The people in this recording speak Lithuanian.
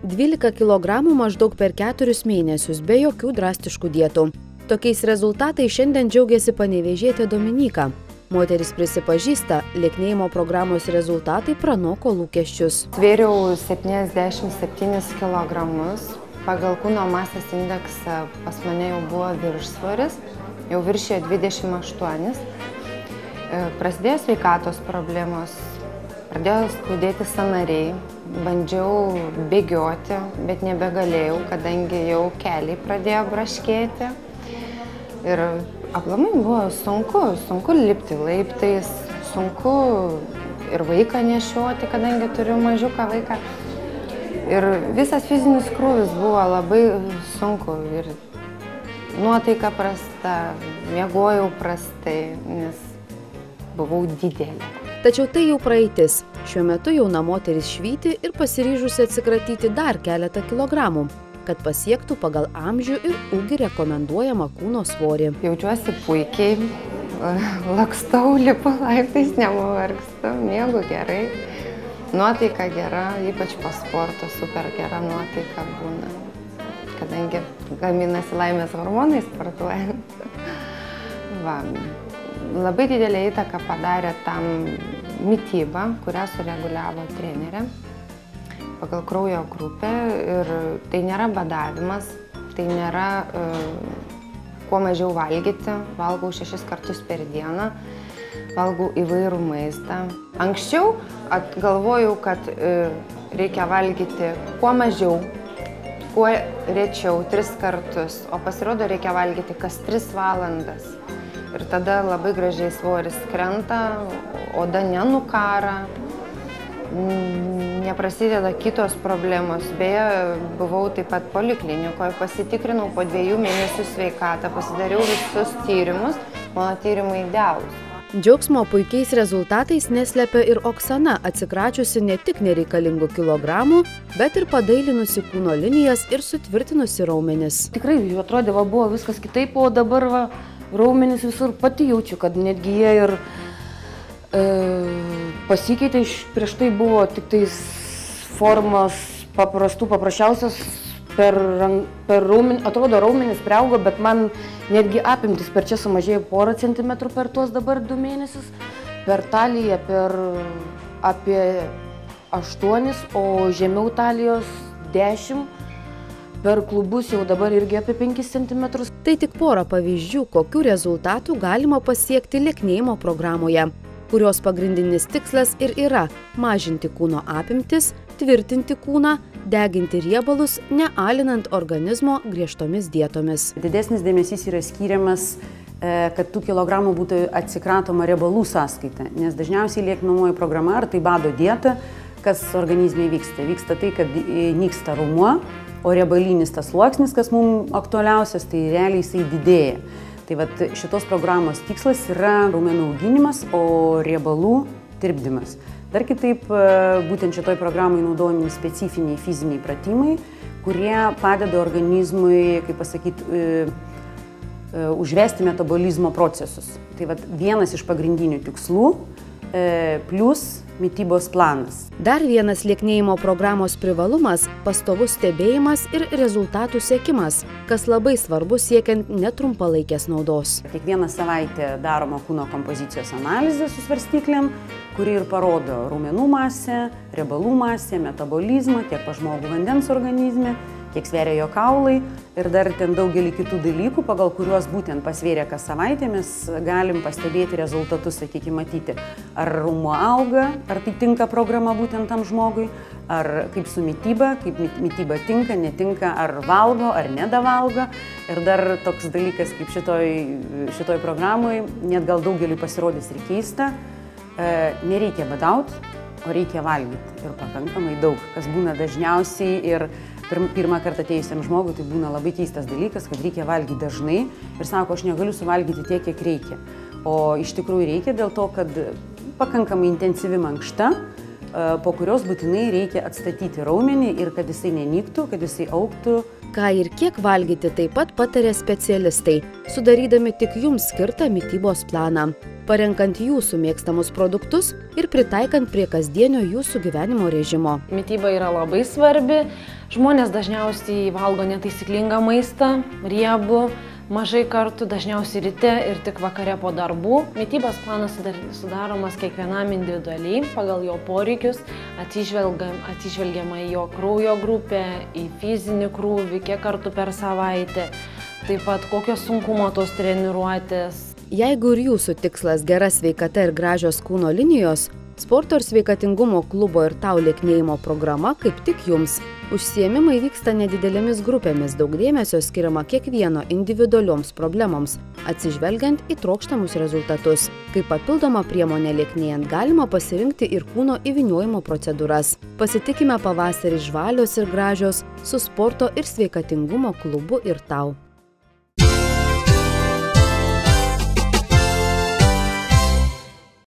12 kg maždaug per 4 mėnesius, be jokių drastiškų dietų. Tokiais rezultatais šiandien džiaugiasi panevėžietė Dominyka. Moteris prisipažįsta, lieknėjimo programos rezultatai pranoko lūkesčius. Svėriau 77 kg. Pagal kūno masės indeksą pas mane jau buvo viršsvoris, jau viršijo 28. Prasidėjo sveikatos problemos, pradėjo skaudėti sąnariai, bandžiau bėgioti, bet nebegalėjau, kadangi jau keliai pradėjo braškėti. Ir aplamai buvo sunku lipti laiptais, sunku ir vaiką nešioti, kadangi turiu mažiuką vaiką. Ir visas fizinis krūvis buvo labai sunku ir nuotaika prasta, miegojau prastai, nes buvau didelė. Tačiau tai jau praeitis. Šiuo metu jauna moteris švyti ir pasiryžusi atsikratyti dar keletą kilogramų, kad pasiektų pagal amžių ir ūgį rekomenduojamą kūno svorį. Jaučiuosi puikiai, lakstau, lipu laiptais, nenuvargstu, miegu gerai, nuotaika gera, ypač po sporto super gera nuotaika būna, kadangi gaminasi laimės hormonai sportuojant. Va. Labai didelę įtaką padarė tam mityba, kurią sureguliavo trenerė pagal kraujo grupę. Ir tai nėra badavimas, tai nėra kuo mažiau valgyti. Valgau 6 kartus per dieną, valgau įvairų maistą. Anksčiau galvojau, kad reikia valgyti kuo mažiau, kuo rečiau, 3 kartus, o pasirodo reikia valgyti kas 3 valandas. Ir tada labai gražiai svoris krenta, oda nenukara, neprasideda kitos problemos. Beje, buvau taip pat poliklinikoje, pasitikrinau po 2 mėnesių sveikatą, pasidariau visus tyrimus, mano tyrimai idealūs. Džiaugsmo puikiais rezultatais neslepia ir Oksana, atsikračiusi ne tik nereikalingų kilogramų, bet ir padailinusi kūno linijas ir sutvirtinusi raumenis. Tikrai atrodė, buvo viskas kitaip, o dabar raumenis visur pati jaučiu, kad netgi jie ir pasikeitė. Prieš tai buvo tik tais formos paprasčiausios per raumenį, atrodo raumenis priaugo, bet man netgi apimtis per čia sumažėjo porą centimetrų per tuos dabar 2 mėnesius, per taliją apie 8, o žemiau talijos 10. Per klubus jau dabar irgi apie 5 cm. Tai tik pora pavyzdžių, kokių rezultatų galima pasiekti lieknėjimo programoje, kurios pagrindinis tikslas ir yra mažinti kūno apimtis, tvirtinti kūną, deginti riebalus, nealinant organizmo griežtomis dietomis. Didesnis dėmesys yra skiriamas, kad tų kilogramų būtų atsikratoma riebalų sąskaita, nes dažniausiai lieknamoji programa, ar tai bado dieta, kas organizme vyksta. Vyksta tai, kad nyksta raumuo, o riebalinis tas sluoksnis, kas mums aktualiausias, tai realiai jisai didėja. Tai vat šitos programos tikslas yra raumenų auginimas, o riebalų tirpdymas. Dar kitaip, būtent šitoj programai naudojami specifiniai fiziniai pratimai, kurie padeda organizmui, kaip pasakyti, užvesti metabolizmo procesus. Tai vat vienas iš pagrindinių tikslų plus mitybos planas. Dar vienas lieknėjimo programos privalumas – pastovus stebėjimas ir rezultatų siekimas, kas labai svarbu siekiant netrumpalaikės naudos. Kiekvieną savaitę daroma kūno kompozicijos analizė su svarstyklėm, kuri ir parodo raumenų masę, riebalų masę, metabolizmą, kiek pas žmogų vandens organizme, kiek sveria jo kaulai ir dar ten daugelį kitų dalykų, pagal kuriuos būtent pasvėrę kas savaitę mes galim pastebėti rezultatus, sakykime, matyti, ar raumuo auga, ar tai tinka programa būtent tam žmogui, ar kaip su mityba, kaip mityba tinka, netinka, ar valgo, ar nedavalgo. Ir dar toks dalykas, kaip šitoj programai, net gal daugeliui pasirodys ir keista, nereikia badauti, o reikia valgyti ir pakankamai daug, kas būna dažniausiai ir pirmą kartą atėjusiam žmogui tai būna labai keistas dalykas, kad reikia valgyti dažnai ir sako, aš negaliu suvalgyti tiek, kiek reikia. O iš tikrųjų reikia dėl to, kad pakankamai intensyvi mankšta, po kurios būtinai reikia atstatyti raumenį ir kad jisai nenyktų, kad jisai augtų Ką ir kiek valgyti taip pat pataria specialistai, sudarydami tik jums skirtą mitybos planą, parenkant jūsų mėgstamus produktus ir pritaikant prie kasdienio jūsų gyvenimo režimo. Mityba yra labai svarbi. Žmonės dažniausiai valgo netaisyklingą maistą, riebų, mažai kartų, dažniausiai ryte ir tik vakare po darbų. Mitybos planas sudaromas kiekvienam individualiai pagal jo poreikius, atsižvelgiama į jo kraujo grupę, į fizinį krūvį, kiek kartų per savaitę, taip pat kokios sunkumo tos treniruotės. Jeigu ir jūsų tikslas gera sveikata ir gražios kūno linijos, Sporto ir sveikatingumo klubo ir tau lieknėjimo programa kaip tik jums. Užsiėmimai vyksta nedidelėmis grupėmis, daug dėmesio skiriama kiekvieno individualioms problemoms, atsižvelgiant į trokštamus rezultatus. Kaip papildoma priemonė lieknėjant galima pasirinkti ir kūno įvyniojimo procedūras. Pasitikime pavasarį žvalios ir gražios su sporto ir sveikatingumo klubu ir tau.